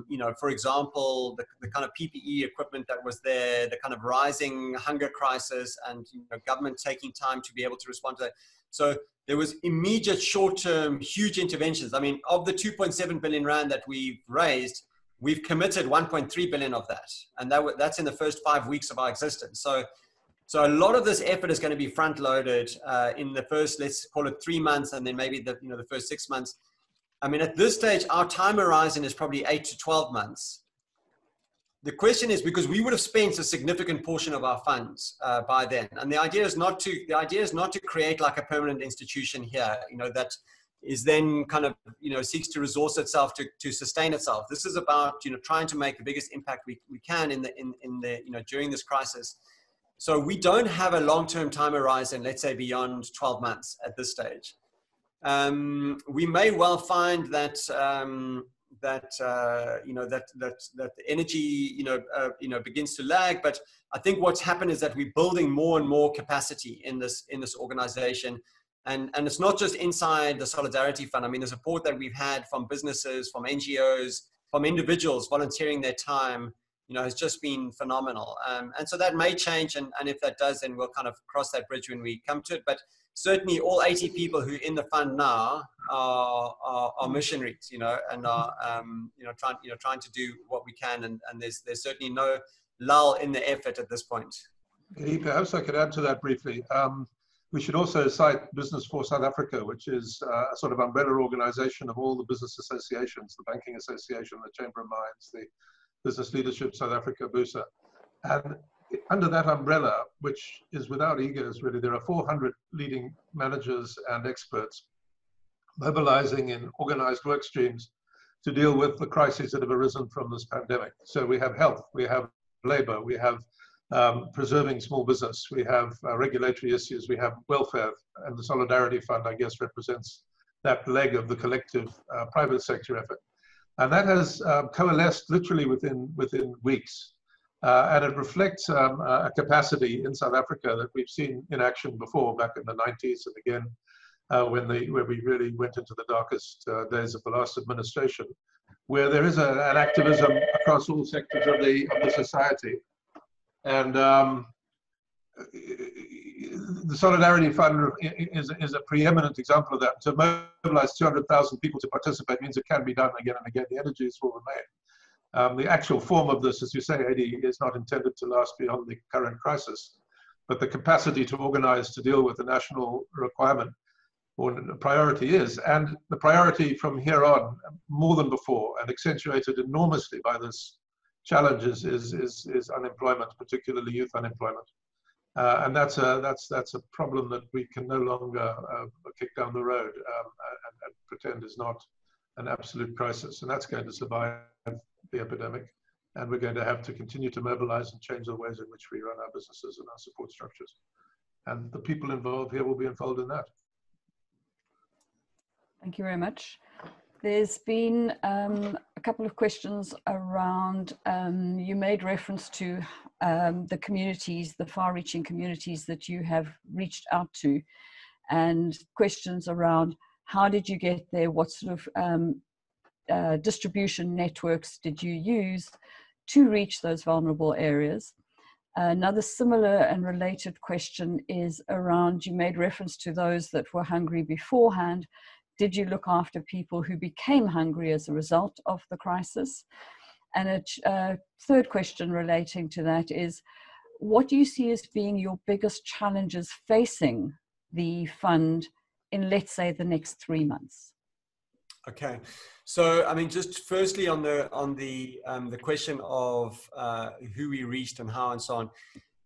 you know, for example, the kind of PPE equipment that was there, the kind of rising hunger crisis, and, you know, government taking time to be able to respond to that. So there was immediate short-term huge interventions. I mean, of the 2.7 billion rand that we've raised, we've committed 1.3 billion of that. And that's in the first 5 weeks of our existence. So a lot of this effort is going to be front-loaded in the first, let's call it 3 months, and then maybe the first 6 months. I mean, at this stage, our time horizon is probably 8 to 12 months. The question is, because we would have spent a significant portion of our funds by then, and the idea is not to create like a permanent institution here, you know, that is then kind of, you know, seeks to resource itself to sustain itself. This is about, you know, trying to make the biggest impact we can in the you know, during this crisis. So we don't have a long-term time horizon, let's say beyond 12 months at this stage. We may well find that you know, that the energy, you know, begins to lag. But I think what's happened is that we're building more and more capacity in this organization, and it's not just inside the Solidarity Fund. I mean, the support that we've had from businesses, from NGOs, from individuals volunteering their time, you know, has just been phenomenal. And so that may change, and if that does, then we'll kind of cross that bridge when we come to it. But certainly all 80 people who are in the fund now are missionaries, you know, and are trying to do what we can, and there's certainly no lull in the effort at this point. Perhaps I could add to that briefly. We should also cite Business for South Africa, which is a sort of umbrella organization of all the business associations, the Banking Association, the Chamber of Mines, the Business Leadership South Africa, BUSA. And under that umbrella, which is without egos really, there are 400 leading managers and experts mobilizing in organized work streams to deal with the crises that have arisen from this pandemic. So we have health, we have labor, we have preserving small business, we have regulatory issues, we have welfare, and the Solidarity Fund, I guess, represents that leg of the collective private sector effort. And that has coalesced literally within weeks. And it reflects a capacity in South Africa that we've seen in action before, back in the 90s, and again, when we really went into the darkest days of the last administration, where there is an activism across all sectors of the society. And the Solidarity Fund is a preeminent example of that. To mobilize 200,000 people to participate means it can be done again and again. The energies will remain. The actual form of this, as you say, Adi, is not intended to last beyond the current crisis, but the capacity to organize to deal with the national requirement or priority is, and the priority from here on, more than before, and accentuated enormously by this challenge is unemployment, particularly youth unemployment. And that's a problem that we can no longer kick down the road and pretend is not an absolute crisis. And that's going to survive the epidemic. And we're going to have to continue to mobilize and change the ways in which we run our businesses and our support structures. And the people involved here will be involved in that. Thank you very much. There's been a couple of questions around, you made reference to the communities, the far-reaching communities that you have reached out to, and questions around how did you get there, what sort of distribution networks did you use to reach those vulnerable areas. Another similar and related question is around, you made reference to those that were hungry beforehand. Did you look after people who became hungry as a result of the crisis? And a third question relating to that is, what do you see as being your biggest challenges facing the fund in, let's say, the next 3 months? Okay, so I mean, just firstly on the question of who we reached and how and so on.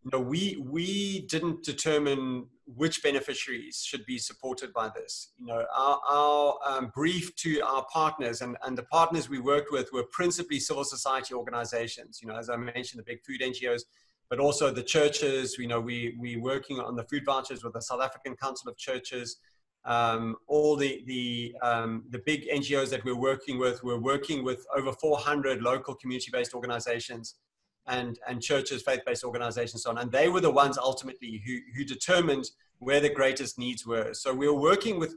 You know, we didn't determine which beneficiaries should be supported by this. You know, our brief to our partners and the partners we worked with were principally civil society organizations. You know, as I mentioned, the big food NGOs, but also the churches. You know, we working on the food vouchers with the South African Council of Churches. All the big NGOs that we're working with over 400 local community-based organizations and churches, faith-based organizations, so on. And they were the ones ultimately who determined where the greatest needs were. So we were working with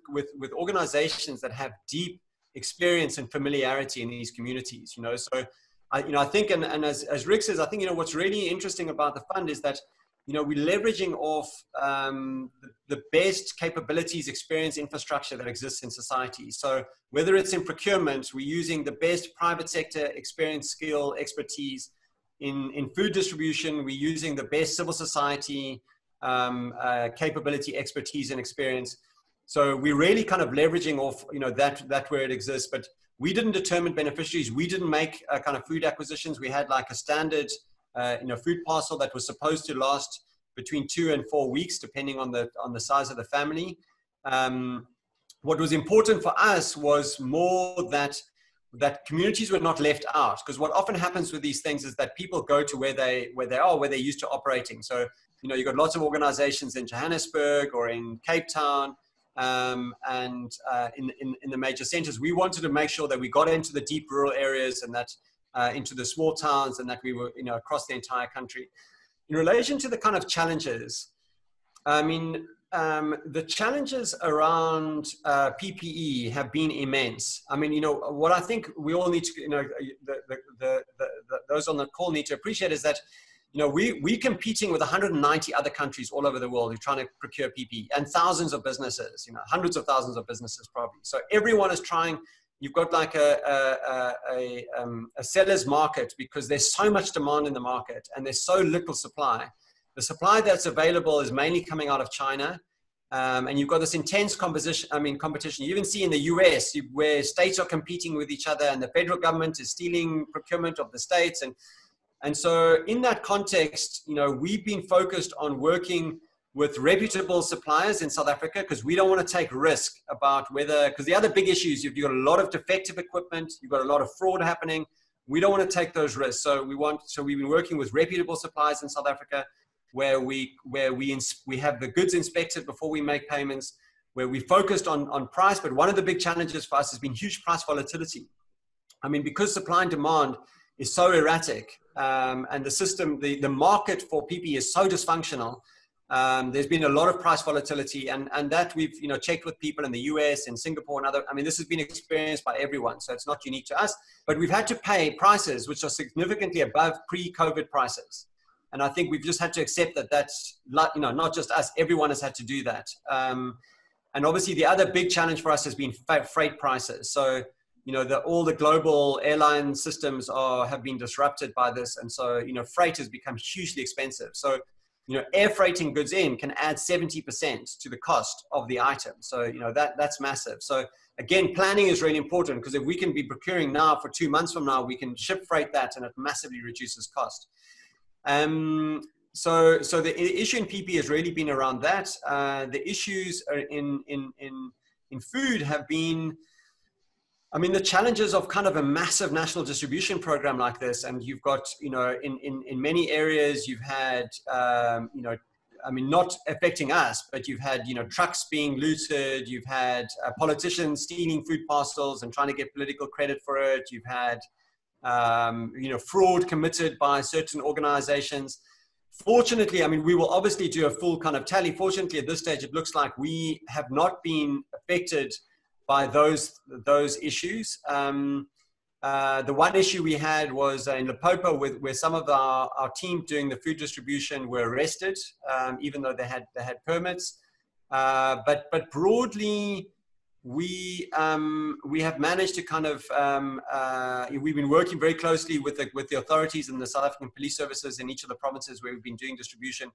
organizations that have deep experience and familiarity in these communities, you know. So I think, and as Rick says, I think, you know, what's really interesting about the fund is that, you know, we're leveraging off the best capabilities, experience, infrastructure that exists in society. So whether it's in procurement, we're using the best private sector experience, skill, expertise. In food distribution, we're using the best civil society capability, expertise, and experience. So we're really kind of leveraging off, you know, that where it exists. But we didn't determine beneficiaries. We didn't make kind of food acquisitions. We had like a standard you know, food parcel that was supposed to last between 2 and 4 weeks, depending on the size of the family. What was important for us was more that communities were not left out, because what often happens with these things is that people go to where they're used to operating. So, you know, you've got lots of organizations in Johannesburg or in Cape Town and in the major centers. We wanted to make sure that we got into the deep rural areas and that into the small towns, and that we were, you know, across the entire country. In relation to the kind of challenges, I mean, the challenges around PPE have been immense. I mean, you know, what I think we all need to, you know, those on the call need to appreciate is that, you know, we're competing with 190 other countries all over the world who are trying to procure PPE, and thousands of businesses, you know, hundreds of thousands of businesses probably. So everyone is trying. You've got like a seller's market because there's so much demand in the market and there's so little supply. The supply that's available is mainly coming out of China. And you've got this intense competition. You even see in the US where states are competing with each other and the federal government is stealing procurement of the states. And so in that context, you know, we've been focused on working with reputable suppliers in South Africa, because we don't want to take risk about whether, because the other big issues, you've got a lot of defective equipment, you've got a lot of fraud happening. We don't want to take those risks. So we've been working with reputable suppliers in South Africa where we have the goods inspected before we make payments, where we focused on price. But one of the big challenges for us has been huge price volatility. I mean, because supply and demand is so erratic, and the system, the market for PPE is so dysfunctional, there's been a lot of price volatility, and that we've, you know, checked with people in the US and Singapore and other. I mean, this has been experienced by everyone, so it's not unique to us. But we've had to pay prices which are significantly above pre-COVID prices. And I think we've just had to accept that that's, you know, not just us, everyone has had to do that. And obviously the other big challenge for us has been freight prices. So, you know, all the global airline systems have been disrupted by this. And so, you know, freight has become hugely expensive. So, you know, air freighting goods in can add 70% to the cost of the item. So, you know, that's massive. So again, planning is really important, because if we can be procuring now for 2 months from now, we can ship freight that, and it massively reduces cost. So the issue in PP has really been around that. The issues in food have been, I mean, the challenges of kind of a massive national distribution program like this, and you've got, you know, in many areas you've had, you know, I mean, not affecting us, but you've had, you know, trucks being looted, you've had politicians stealing food parcels and trying to get political credit for it, you've had, you know, fraud committed by certain organizations. Fortunately, I mean, we will obviously do a full kind of tally. Fortunately, at this stage, it looks like we have not been affected by those issues. The one issue we had was in Limpopo, where some of our team doing the food distribution were arrested, even though they had permits. But broadly, we have managed to kind of, we've been working very closely with the authorities and the South African police services in each of the provinces where we've been doing distribution.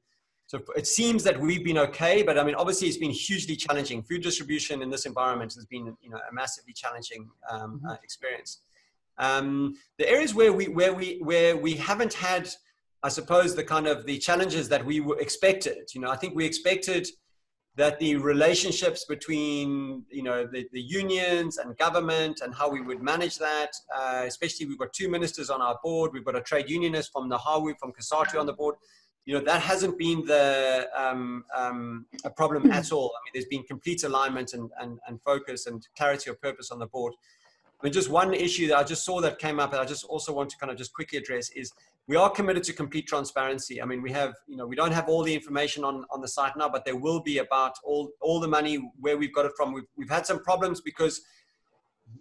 So it seems that we've been okay, but I mean, obviously it's been hugely challenging. Food distribution in this environment has been, you know, a massively challenging experience. The areas where we haven't had, I suppose, the challenges that we expected. You know, I think we expected that the relationships between, you know, the unions and government and how we would manage that, especially we've got 2 ministers on our board, we've got a trade unionist from Nahawu, from Kasatu on the board. You know, that hasn't been a problem at all. I mean, there's been complete alignment and focus and clarity of purpose on the board. I mean, just one issue that I just saw that came up, and I just also want to kind of just quickly address, is we are committed to complete transparency. I mean, we have, you know, we don't have all the information on the site now, but there will be about all the money, where we've got it from. We've had some problems because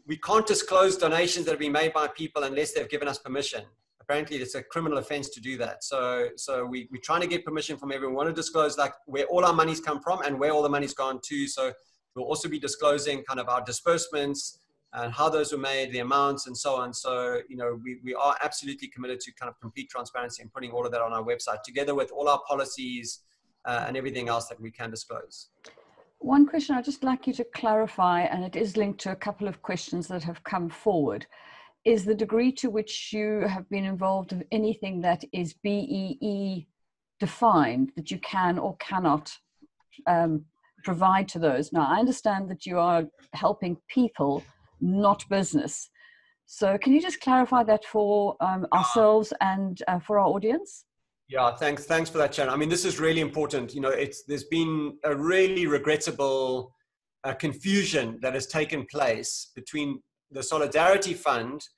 we can't disclose donations that have been made by people unless they've given us permission. Apparently, it's a criminal offense to do that. So we're trying to get permission from everyone. We want to disclose like where all our money's come from and where all the money's gone to. So we'll also be disclosing kind of our disbursements and how those were made, the amounts, and so on. So, you know, we are absolutely committed to kind of complete transparency and putting all of that on our website, together with all our policies and everything else that we can disclose. One question I'd just like you to clarify, and it is linked to a couple of questions that have come forward, is the degree to which you have been involved in anything that is BEE defined, that you can or cannot provide to those. Now, I understand that you are helping people, not business. So can you just clarify that for ourselves and for our audience? Yeah, thanks for that, Sharon. I mean, this is really important. You know, there's been a really regrettable confusion that has taken place between the Solidarity Fund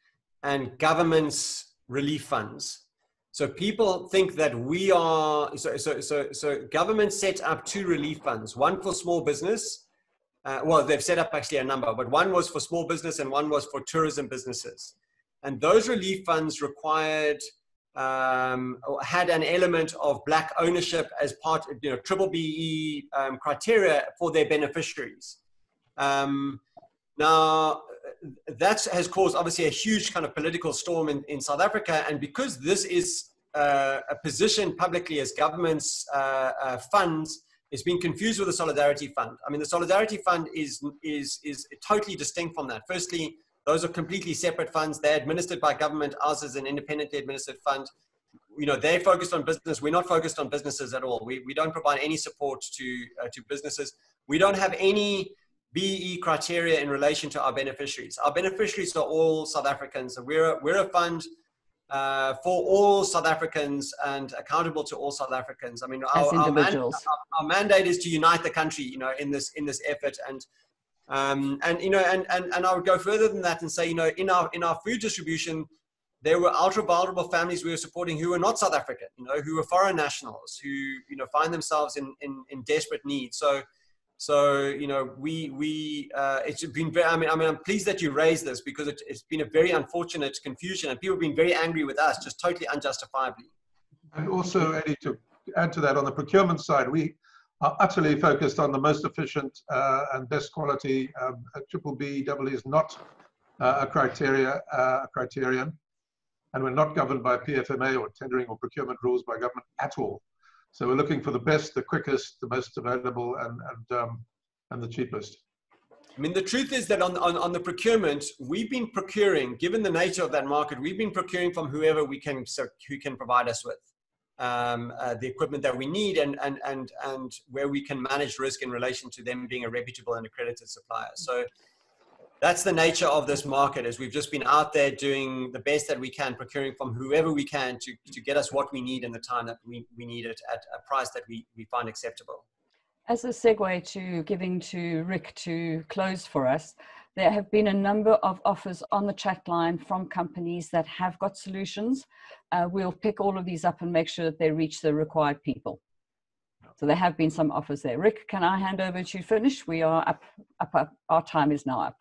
and government's relief funds. So people think that we are, so government set up 2 relief funds, one for small business. Well, they've set up actually a number, but one was for small business and one was for tourism businesses. And those relief funds required, had an element of Black ownership as part of, you know, triple BE criteria for their beneficiaries. Now, that has caused obviously a huge kind of political storm in South Africa. And because this is a position publicly as government's funds, it's been confused with the Solidarity Fund. I mean, the Solidarity Fund is totally distinct from that. Firstly, those are completely separate funds. They're administered by government. Ours is an independently administered fund. You know, they're focused on business. We're not focused on businesses at all. We don't provide any support to businesses. We don't have any BE criteria in relation to our beneficiaries. Our beneficiaries are all South Africans. And we're a fund for all South Africans and accountable to all South Africans. I mean, our mandate is to unite the country, you know, in this effort. And you know, and I would go further than that and say, you know, in our food distribution, there were ultra vulnerable families we were supporting who were not South African, you know, who were foreign nationals, who, you know, find themselves in desperate need. So, you know, it's been very, I mean, I'm pleased that you raised this, because it's been a very unfortunate confusion, and people have been very angry with us, just totally unjustifiably. And also, Eddie, to add to that, on the procurement side, we are utterly focused on the most efficient and best quality. Triple B, double E is not a criterion, and we're not governed by PFMA or tendering or procurement rules by government at all. So we're looking for the best, the quickest, the most available, and the cheapest. I mean, the truth is that on the procurement, we've been procuring, given the nature of that market, we've been procuring from whoever who can provide us with the equipment that we need and where we can manage risk in relation to them being a reputable and accredited supplier. So that's the nature of this market, is we've just been out there doing the best that we can, procuring from whoever we can to get us what we need in the time that we need it at a price that we find acceptable. As a segue to giving to Rick to close for us, there have been a number of offers on the chat line from companies that have got solutions. We'll pick all of these up and make sure that they reach the required people. So there have been some offers there. Rick, can I hand over to finish? We are up. Our time is now up.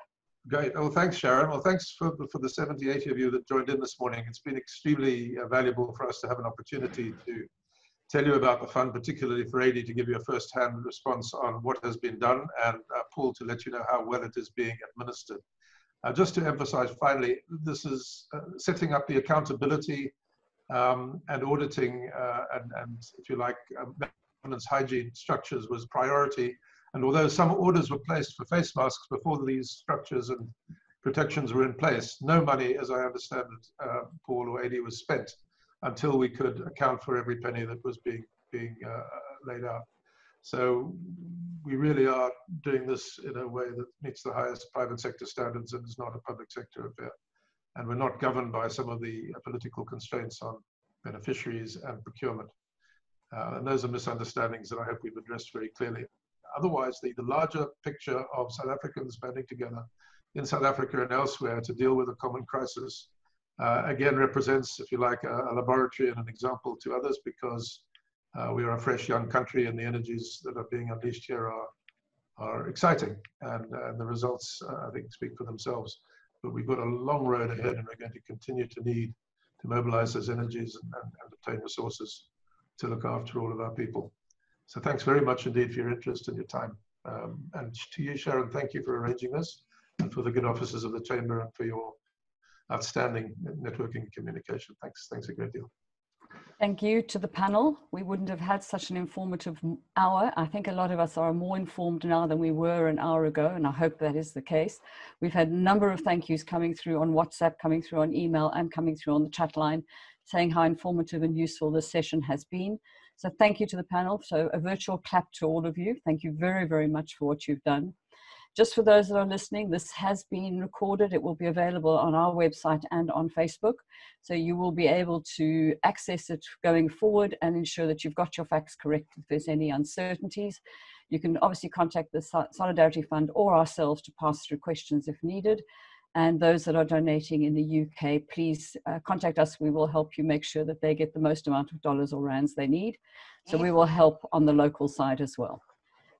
Great. Well, thanks, Sharon. Well, thanks for the 70, 80 of you that joined in this morning. It's been extremely valuable for us to have an opportunity to tell you about the fund, particularly for AD to give you a first-hand response on what has been done, and Paul to let you know how well it is being administered. Just to emphasize finally, this is setting up the accountability and auditing and if you like, governance hygiene structures was priority. And although some orders were placed for face masks before these structures and protections were in place, no money, as I understand it, Paul or AD, was spent until we could account for every penny that was being laid out. So we really are doing this in a way that meets the highest private sector standards and is not a public sector affair. And we're not governed by some of the political constraints on beneficiaries and procurement. And those are misunderstandings that I hope we've addressed very clearly. Otherwise, the larger picture of South Africans banding together in South Africa and elsewhere to deal with a common crisis, again, represents, if you like, a laboratory and an example to others, because we are a fresh young country and the energies that are being unleashed here are exciting. And the results, I think, speak for themselves. But we've got a long road ahead, and we're going to continue to need to mobilize those energies and obtain resources to look after all of our people. So thanks very much indeed for your interest and your time. And to you, Sharon, thank you for arranging this, and for the good officers of the Chamber, and for your outstanding networking and communication. Thanks a great deal. Thank you to the panel. We wouldn't have had such an informative hour. I think a lot of us are more informed now than we were an hour ago, and I hope that is the case. We've had a number of thank yous coming through on WhatsApp, coming through on email, and coming through on the chat line, saying how informative and useful this session has been. So thank you to the panel. So a virtual clap to all of you. Thank you very, very much for what you've done. Just for those that are listening, this has been recorded. It will be available on our website and on Facebook. So you will be able to access it going forward and ensure that you've got your facts correct if there's any uncertainties. You can obviously contact the Solidarity Fund or ourselves to pass through questions if needed. And those that are donating in the UK, please contact us. We will help you make sure that they get the most amount of dollars or rands they need. So we will help on the local side as well.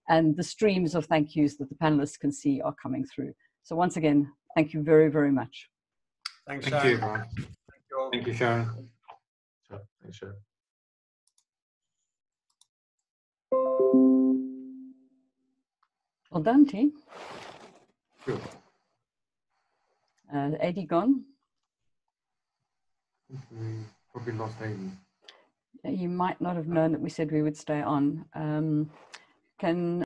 And the streams of thank yous that the panelists can see are coming through. So once again, thank you very, very much. Thanks, Thank Sharon. you, Ron. Thank you all. Thank you, Sharon. Thanks, Sharon. Well done, team. Sure. AD gone? We probably lost Amy. You might not have known that we said we would stay on. Can